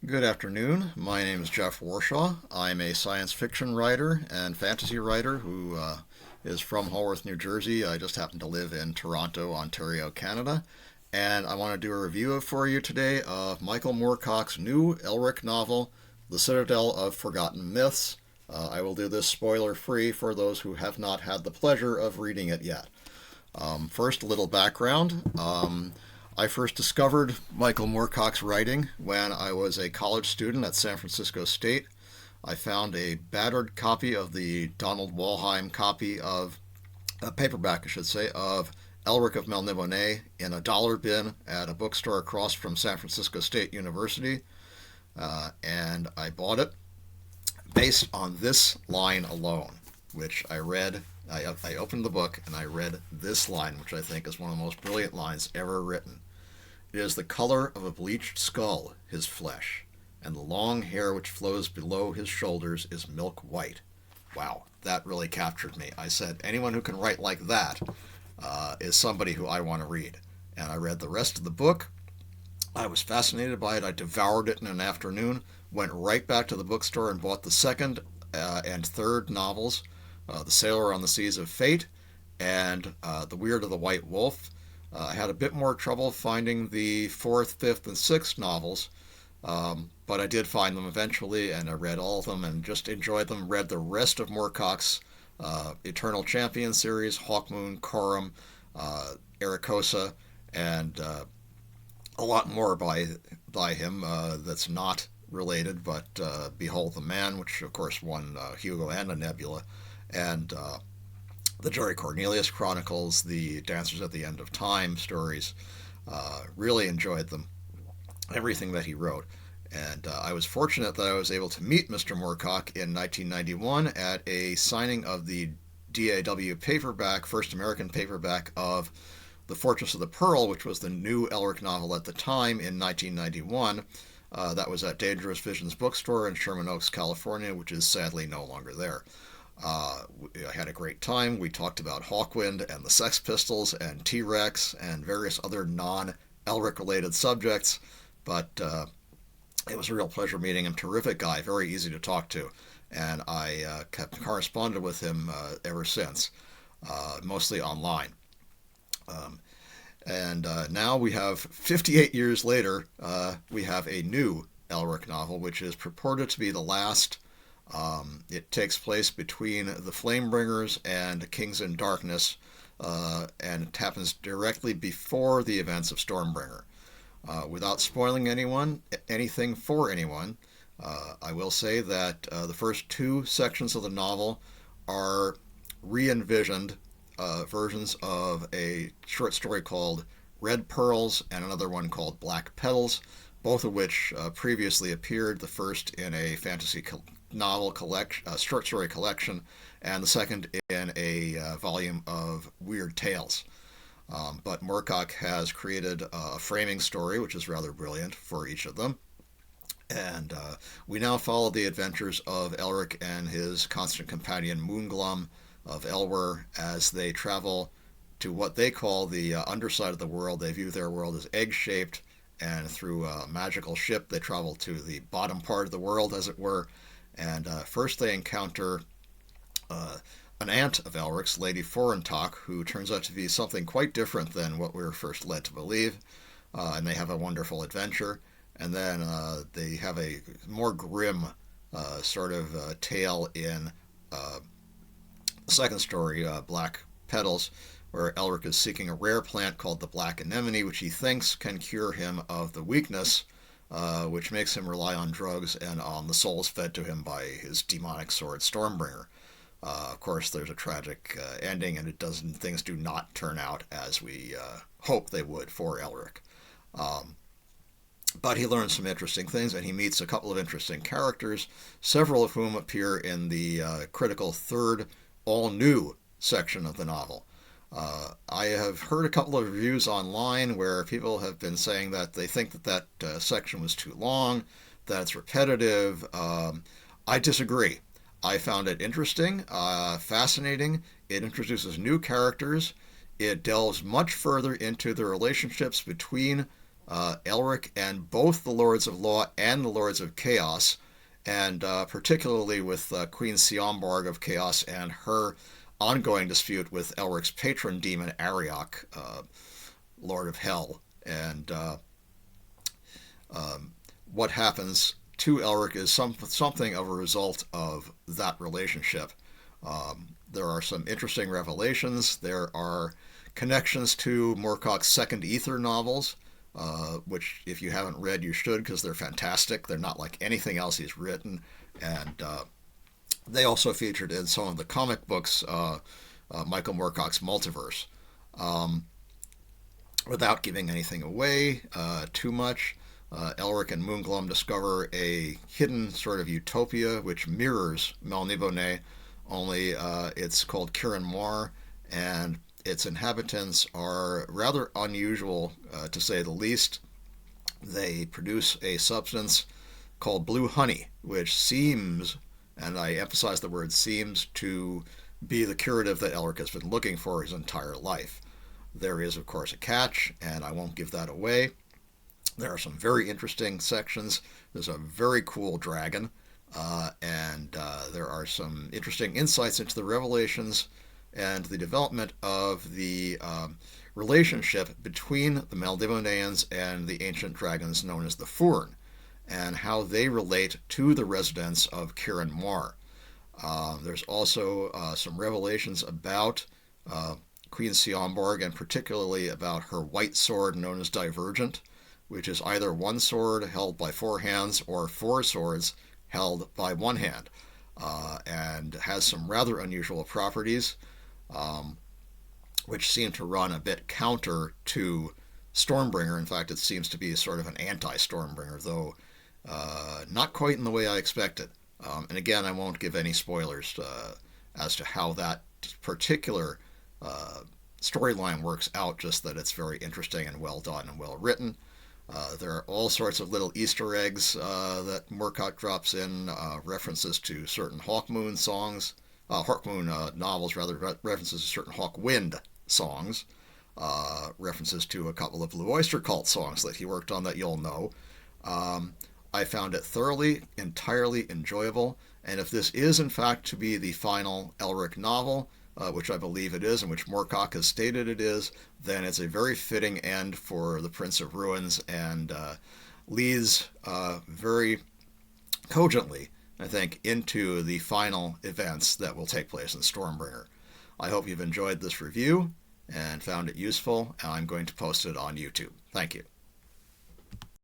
Good afternoon. My name is Jeff Warshaw. I'm a science fiction writer and fantasy writer who is from Haworth, New Jersey. I just happen to live in Toronto, Ontario, Canada. And I want to do a review for you today of Michael Moorcock's new Elric novel, The Citadel of Forgotten Myths. I will do this spoiler free for those who have not had the pleasure of reading it yet. First, a little background. I first discovered Michael Moorcock's writing when I was a college student at San Francisco State. I found a battered copy of the Donald Wollheim copy of, a paperback, I should say, of Elric of Melniboné in a dollar bin at a bookstore across from San Francisco State University, and I bought it based on this line alone, which I read. I opened the book and I read this line, which I think is one of the most brilliant lines ever written. It is the color of a bleached skull, his flesh, and the long hair which flows below his shoulders is milk white. Wow, that really captured me. I said, anyone who can write like that is somebody who I want to read. And I read the rest of the book. I was fascinated by it. I devoured it in an afternoon, went right back to the bookstore and bought the second and third novels, The Sailor on the Seas of Fate and The Weird of the White Wolf. I had a bit more trouble finding the fourth, fifth, and sixth novels, but I did find them eventually, and I read all of them and just enjoyed them. Read the rest of Moorcock's Eternal Champion series, Hawkmoon, Corum, Ericosa, and a lot more by him that's not related, but Behold the Man, which of course won Hugo and a Nebula, and the Jerry Cornelius Chronicles, the Dancers at the End of Time stories. Really enjoyed them, everything that he wrote. And I was fortunate that I was able to meet Mr. Moorcock in 1991 at a signing of the DAW paperback, first American paperback of The Fortress of the Pearl, which was the new Elric novel at the time in 1991. That was at Dangerous Visions bookstore in Sherman Oaks, California, which is sadly no longer there. I had a great time. We talked about Hawkwind and the Sex Pistols and T-Rex and various other non-Elric related subjects, but it was a real pleasure meeting him. Terrific guy, very easy to talk to, and I kept corresponded with him ever since, mostly online. And now we have, 58 years later, we have a new Elric novel, which is purported to be the last. It takes place between the Flamebringers and Kings in Darkness, and it happens directly before the events of Stormbringer. Without spoiling anything for anyone, I will say that the first two sections of the novel are re-envisioned versions of a short story called Red Pearls and another one called Black Petals, both of which previously appeared, the first in a fantasy novel collection, short story collection, and the second in a volume of weird tales. But Moorcock has created a framing story, which is rather brilliant, for each of them. And we now follow the adventures of Elric and his constant companion Moonglum of Elwër as they travel to what they call the underside of the world. They view their world as egg-shaped, and through a magical ship they travel to the bottom part of the world, as it were. And first they encounter an aunt of Elric's, Lady Forentalk, who turns out to be something quite different than what we were first led to believe. And they have a wonderful adventure. And then they have a more grim sort of tale in the second story, Black Petals, where Elric is seeking a rare plant called the Black Anemone, which he thinks can cure him of the weakness which makes him rely on drugs and on the souls fed to him by his demonic sword Stormbringer. Of course, there's a tragic ending, and things do not turn out as we hope they would for Elric. But he learns some interesting things, and he meets a couple of interesting characters, several of whom appear in the critical third, all-new section of the novel. I have heard a couple of reviews online where people have been saying that they think that section was too long, that it's repetitive. I disagree. I found it interesting, fascinating. It introduces new characters. It delves much further into the relationships between Elric and both the Lords of Law and the Lords of Chaos, and particularly with Queen Sionborg of Chaos and her ongoing dispute with Elric's patron demon Ariok, Lord of Hell, and what happens to Elric is something of a result of that relationship. There are some interesting revelations. There are connections to Moorcock's second Ether novels, which if you haven't read, you should, because they're fantastic. They're not like anything else he's written, and they also featured in some of the comic books, Michael Moorcock's Multiverse. Without giving anything away too much, Elric and Moonglum discover a hidden sort of utopia which mirrors Melniboné, only it's called Ciaran Mhor, and its inhabitants are rather unusual, to say the least. They produce a substance called blue honey, which seems, and I emphasize the word seems, to be the curative that Elric has been looking for his entire life. There is, of course, a catch, and I won't give that away. There are some very interesting sections. There's a very cool dragon, and there are some interesting insights into the revelations and the development of the relationship between the Melnibonéans and the ancient dragons known as the Furn, and how they relate to the residents of Ciaran Mhor. There's also some revelations about Queen Sionborg, and particularly about her white sword known as Divergent, which is either one sword held by four hands or four swords held by one hand, and has some rather unusual properties, which seem to run a bit counter to Stormbringer. In fact, it seems to be sort of an anti-Stormbringer, though not quite in the way I expected. And again, I won't give any spoilers as to how that particular storyline works out, just that it's very interesting and well done and well written. There are all sorts of little Easter eggs that Moorcock drops in, references to certain Hawkmoon songs, Hawkmoon novels, rather, references to certain Hawkwind songs, references to a couple of Blue Oyster Cult songs that he worked on that you'll know. I found it thoroughly, entirely enjoyable, and if this is in fact to be the final Elric novel, which I believe it is, and which Moorcock has stated it is, then it's a very fitting end for the Prince of Ruins, and leads very cogently, I think, into the final events that will take place in Stormbringer. I hope you've enjoyed this review and found it useful, and I'm going to post it on YouTube. Thank you.